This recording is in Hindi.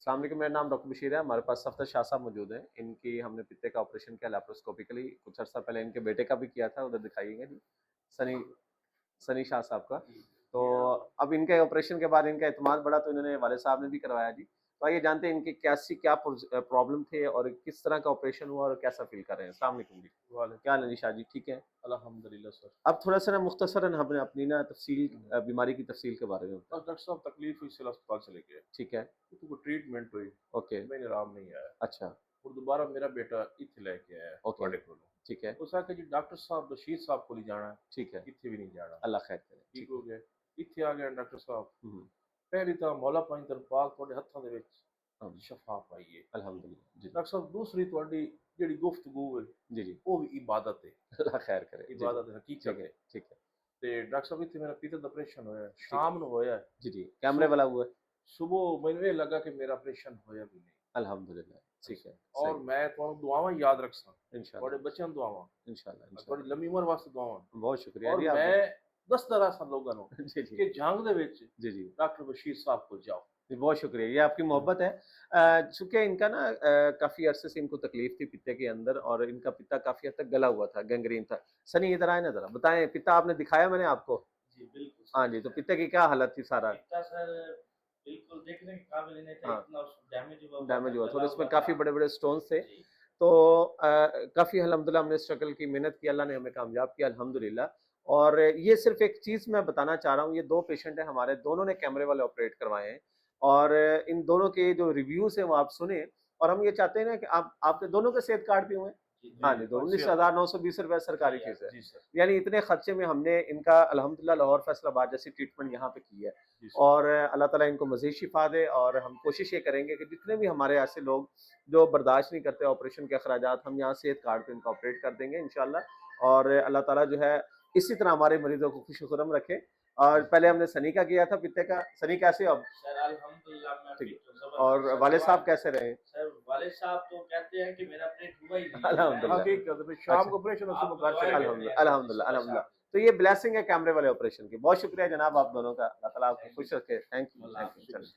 अस्सलाम वालेकुम, मेरा नाम डॉक्टर बशीर है। हमारे पास सफ़दर शाह साहब मौजूद हैं। इनकी हमने पित्ते का ऑपरेशन किया लैप्रोस्कोपिकली, कुछ अर्सा पहले इनके बेटे का भी किया था, उधर दिखाइएगा जी, सनी सनी शाह साहब का। तो अब इनके ऑपरेशन के बाद इनका एतमाद बढ़ा तो इन्होंने वाले साहब ने भी करवाया जी। तो आइए जानते हैं इनकी क्या प्रॉब्लम थे और किस तरह का ऑपरेशन हुआ और कैसा फील कर रहे हैं। अस्सलाम वालेकुम जी। क्या हाल है जी शाह जी, ठीक है? अल्हम्दुलिल्लाह सर। अब थोड़ा सा ना मुख्तसरन हमें अपनी ना बीमारी की तफसील के बारे में बस बताएं। डॉक्टर साहब तकलीफ हुई, सिविल अस्पताल चले गए, ठीक है। तो कोई ट्रीटमेंट हुई, ओके। मैंने आराम नहीं आया। अच्छा। और दोबारा मेरा बेटा इत्थे लेके आया ओके। ਤੁਹਾਡੇ ਕੋਲੋਂ। ठीक है। उस आके जी डॉक्टर साहब बशीर साहब को ही जाना है, ठीक है। इत्थे भी नहीं जाना। अल्लाह खैर करे। ठीक ठीक हो है। गया, इत्थे आ गए डॉक्टर साहब। हम्म। पहली तो मौला पाई तरपाल ਤੁਹਾਡੇ ਹੱਥਾਂ ਦੇ ਵਿੱਚ हम। ਸ਼ਫਾ ਪਾਈਏ। अल्हम्दुलिल्लाह जी। डॉक्टर साहब दूसरी ਤੁਹਾਡੀ ਜਿਹੜੀ ਗੁਫ਼ਤਗੂ ਹੈ जी जी। ਉਹ ਵੀ ਇਬਾਦਤ ਹੈ। अल्लाह खैर करे। जी जी। ਇਬਾਦਤ ठीक ਹਕੀਕਤ है। ਹੈ। ठीक है। ਤੇ ਡਾਕਟਰ ਸਾਹਿਬ ਇੱਥੇ ਮੇਰਾ ਪਿਤਾ ਦਾ ਆਪਰੇਸ਼ਨ ਹੋਇਆ, ठीक है। ਸ਼ਾਮ ਨੂੰ ਹੋਇਆ। जी जी, कैमरे वाला हुआ है। सुबह मैंने ये लगा कि मेरा ऑपरेशन होया भी नहीं। अल्हम्दुलिल्लाह। ठीक है। और सही। मैं ਤੁਹਾਨੂੰ दुआवां याद रखसा, इंशाल्लाह। ਤੁਹਾਡੇ ਬੱਚਿਆਂ ਨੂੰ ਦੁਆਵਾਂ, इंशाल्लाह ਤੁਹਾਡੀ इंशाल्लाह। ਲੰਮੀ ਉਮਰ ਵਾਸਤੇ ਦੁਆਵਾਂ। बहुत शुक्रिया और जी आपका। मैं ਦੱਸਦਾ ਰਹਾ ਸਾਂ ਲੋਕਾਂ ਨੂੰ जी जी। ਕਿ ਜੰਗ ਦੇ ਵਿੱਚ जी जी। डॉक्टर बशीर साहब को जाओ। जी, बहुत शुक्रिया, ये आपकी मोहब्बत है। चूँकि इनका ना काफ़ी अरसे से इनको तकलीफ थी पित्ते के अंदर और इनका पित्ता काफ़ी हद तक गला हुआ था, गैंग्रीन था। सनी इधर आए ना ज़रा, बताएँ पित्ता आपने दिखाया मैंने आपको? जी, बिल्कुल हाँ सही जी, तो है। पित्ते की क्या हालत थी सारा? इतना सर बिल्कुल देखने के काबिल ही नहीं था, हाँ, इतना डैमेज हुआ हुआ था, डैमेज हुआ था और गला इसमें हुआ काफ़ी था। बड़े-बड़े स्टोन्स थे। जी, तो काफ़ी अल्हम्दुलिल्लाह हमने स्ट्रगल की, मेहनत की, अल्लाह ने हमें कामयाब किया अल्हम्दुलिल्लाह। और ये सिर्फ़ एक चीज़ मैं बताना चाह रहा हूँ, ये 2 पेशेंट हैं हमारे, दोनों ने कैमरे वाले ऑपरेट करवाए हैं और इन दोनों के जो रिव्यूज़ हैं वो आप सुने और हम ये चाहते हैं ना कि आप आपके दोनों के सेहत कार्ड भी हुए हैं? जी, हाँ जी, जी, तो और सेहत 19,920 रुपए सरकारी जी, फ़ीस है। जी सर। यानी इतने खर्चे में हमने इनका अल्हम्दुलिल्लाह लाहौर फैसलाबाद जैसी ट्रीटमेंट यहाँ पे की है जी सर। और अल्लाह ताला इनको मज़ीद शिफ़ा दे और हम कोशिश ये करेंगे कि जितने भी हमारे ऐसे लोग जो बर्दाश्त नहीं करते ऑपरेशन के अखराजात, हम यहाँ सेहत कार्ड पे इनको ऑपरेट कर देंगे इंशाल्लाह और अल्लाह ताला जो है इसी तरह हमारे मरीजों को खुश-खुर्रम रखे। और पहले हमने सनी का किया था पित्ते का, सनी कैसे हो अब? सर अल्हम्दुलिल्लाह मैं ठीक फिट है। हूँ, ज़बरदस्त। और सर वालिद दुआ साहब कैसे रहे? सर वालिद साहब तो कहते हैं कि मेरा पेट हुआ ही नहीं है, अल्हम्दुलिल्लाह। मैं हकीकत में शाम अच्छा। को ऑपरेशन और आपको सुबह घर दुआएँ चले करनी गए। है अल्हम्दुलिल्लाह, सर जी, अल्हम्दुलिल्लाह, सुबह अल्हम्दुलिल्लाह। शाम। तो ये ब्लेसिंग है कैमरे वाले ऑपरेशन की। बहुत शुक्रिया जनाब आप दोनों का। अल्लाह ताला आपको खुश रखे। Thank you, Allah thank you. हाफ़िज़। चलिए।